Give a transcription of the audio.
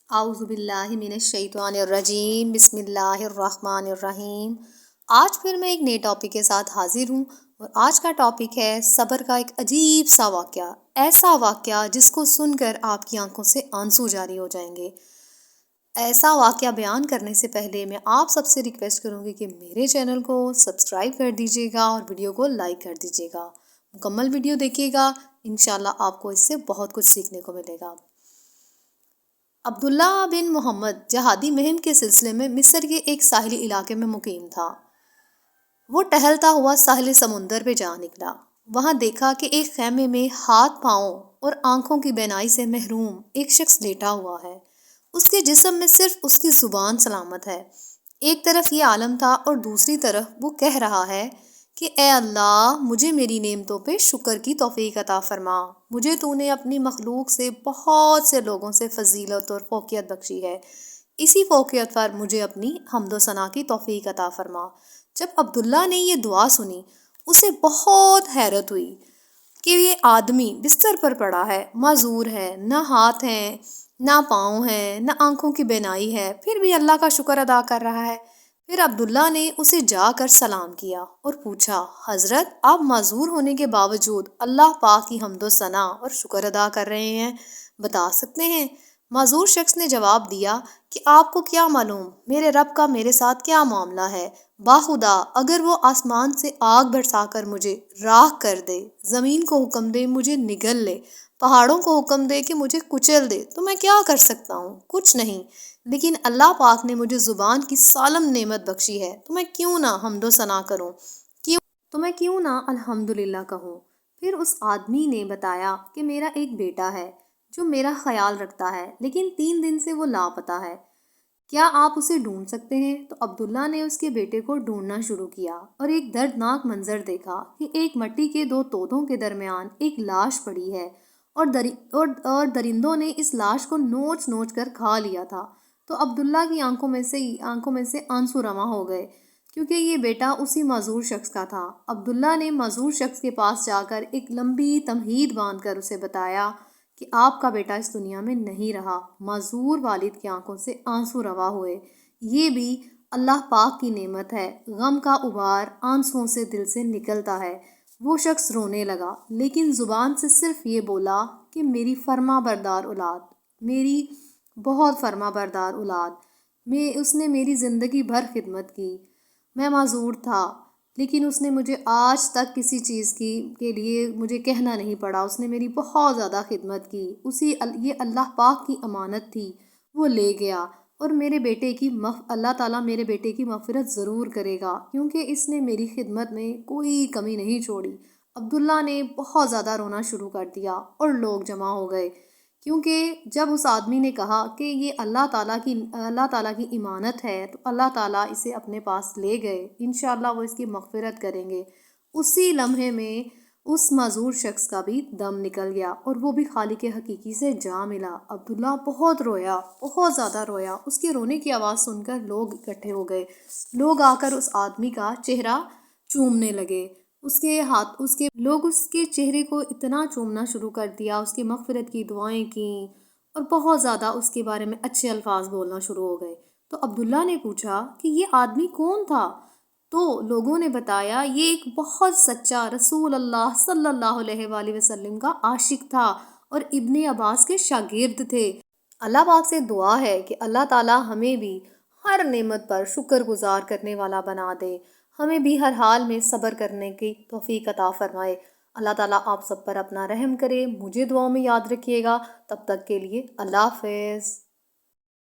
اعوذ باللہ من الشیطان الرجیم، بسم اللہ الرحمن الرحیم۔ آج پھر میں ایک نئے ٹاپک کے ساتھ حاضر ہوں، اور آج کا ٹاپک ہے صبر کا ایک عجیب سا واقعہ، ایسا واقعہ جس کو سن کر آپ کی آنکھوں سے آنسو جاری ہو جائیں گے۔ ایسا واقعہ بیان کرنے سے پہلے میں آپ سب سے ریکویسٹ کروں گی کہ میرے چینل کو سبسکرائب کر دیجیے گا اور ویڈیو کو لائک کر دیجیے گا، مکمل ویڈیو دیکھیے گا، انشاءاللہ آپ کو اس سے بہت کچھ سیکھنے کو ملے گا۔ عبداللہ بن محمد جہادی مہم کے سلسلے میں مصر کے ایک ساحلی علاقے میں مقیم تھا۔ وہ ٹہلتا ہوا ساحل سمندر پہ جا نکلا۔ وہاں دیکھا کہ ایک خیمے میں ہاتھ پاؤں اور آنکھوں کی بینائی سے محروم ایک شخص لیٹا ہوا ہے۔ اس کے جسم میں صرف اس کی زبان سلامت ہے۔ ایک طرف یہ عالم تھا اور دوسری طرف وہ کہہ رہا ہے کہ اے اللہ، مجھے میری نعمتوں پہ شکر کی توفیق عطا فرما۔ مجھے تو نے اپنی مخلوق سے بہت سے لوگوں سے فضیلت اور فوقیت بخشی ہے، اسی فوقیت پر مجھے اپنی حمد و ثنا کی توفیق عطا فرما۔ جب عبداللہ نے یہ دعا سنی، اسے بہت حیرت ہوئی کہ یہ آدمی بستر پر پڑا ہے، معذور ہے، نہ ہاتھ ہیں، نہ پاؤں ہیں، نہ آنکھوں کی بینائی ہے، پھر بھی اللہ کا شکر ادا کر رہا ہے۔ پھر عبداللہ نے اسے جا کر سلام کیا اور پوچھا، حضرت، آپ معذور ہونے کے باوجود اللہ پاک کی حمد و ثنا اور شکر ادا کر رہے ہیں، بتا سکتے ہیں؟ معذور شخص نے جواب دیا کہ آپ کو کیا معلوم میرے رب کا میرے ساتھ کیا معاملہ ہے؟ باخدا اگر وہ آسمان سے آگ برسا کر مجھے راکھ کر دے، زمین کو حکم دے مجھے نگل لے، پہاڑوں کو حکم دے کہ مجھے کچل دے، تو میں کیا کر سکتا ہوں؟ کچھ نہیں۔ لیکن اللہ پاک نے مجھے زبان کی سالم نعمت بخشی ہے، تو میں کیوں نہ حمد و ثنا کروں، تو میں کیوں نہ الحمدللہ کہوں۔ پھر اس آدمی نے بتایا کہ میرا ایک بیٹا ہے جو میرا خیال رکھتا ہے، لیکن 3 دن سے وہ لاپتہ ہے، کیا آپ اسے ڈھونڈ سکتے ہیں؟ تو عبداللہ نے اس کے بیٹے کو ڈھونڈنا شروع کیا اور ایک دردناک منظر دیکھا کہ ایک مٹی کے 2 تودوں کے درمیان ایک لاش پڑی ہے، اور درندوں نے اس لاش کو نوچ نوچ کر کھا لیا تھا۔ تو عبداللہ کی آنکھوں میں سے آنسو رواں ہو گئے، کیونکہ یہ بیٹا اسی معذور شخص کا تھا۔ عبداللہ نے معذور شخص کے پاس جا کر ایک لمبی تمہید باندھ کر اسے بتایا کہ آپ کا بیٹا اس دنیا میں نہیں رہا۔ معذور والد کی آنکھوں سے آنسو رواں ہوئے۔ یہ بھی اللہ پاک کی نعمت ہے، غم کا غبار آنسوؤں سے دل سے نکلتا ہے۔ وہ شخص رونے لگا، لیکن زبان سے صرف یہ بولا کہ میری فرما بردار اولاد، میری بہت فرما بردار اولاد، اس نے میری زندگی بھر خدمت کی۔ میں معذور تھا، لیکن اس نے مجھے آج تک کسی چیز کے لیے مجھے کہنا نہیں پڑا، اس نے میری بہت زیادہ خدمت کی، یہ اللہ پاک کی امانت تھی، وہ لے گیا، اور اللہ تعالیٰ میرے بیٹے کی مغفرت ضرور کرے گا، کیونکہ اس نے میری خدمت میں کوئی کمی نہیں چھوڑی۔ عبداللہ نے بہت زیادہ رونا شروع کر دیا اور لوگ جمع ہو گئے، کیونکہ جب اس آدمی نے کہا کہ یہ اللہ تعالیٰ کی امانت ہے، تو اللہ تعالیٰ اسے اپنے پاس لے گئے، انشاءاللہ وہ اس کی مغفرت کریں گے۔ اسی لمحے میں اس معذور شخص کا بھی دم نکل گیا اور وہ بھی خالق حقیقی سے جا ملا۔ عبداللہ بہت رویا، بہت زیادہ رویا۔ اس کے رونے کی آواز سن کر لوگ اکٹھے ہو گئے۔ لوگ آ کر اس آدمی کا چہرہ چومنے لگے، لوگ اس کے چہرے کو اتنا چومنا شروع کر دیا، اس کی مغفرت کی دعائیں کیں اور بہت زیادہ اس کے بارے میں اچھے الفاظ بولنا شروع ہو گئے۔ تو عبداللہ نے پوچھا کہ یہ آدمی کون تھا؟ تو لوگوں نے بتایا یہ ایک بہت سچا رسول اللہ صلی اللہ علیہ وآلہ وسلم کا عاشق تھا اور ابن عباس کے شاگرد تھے۔ اللہ پاک سے دعا ہے کہ اللہ تعالیٰ ہمیں بھی ہر نعمت پر شکر گزار کرنے والا بنا دے، ہمیں بھی ہر حال میں صبر کرنے کی توفیق عطا فرمائے۔ اللہ تعالیٰ آپ سب پر اپنا رحم کرے۔ مجھے دعاؤں میں یاد رکھیے گا۔ تب تک کے لیے اللہ حافظ۔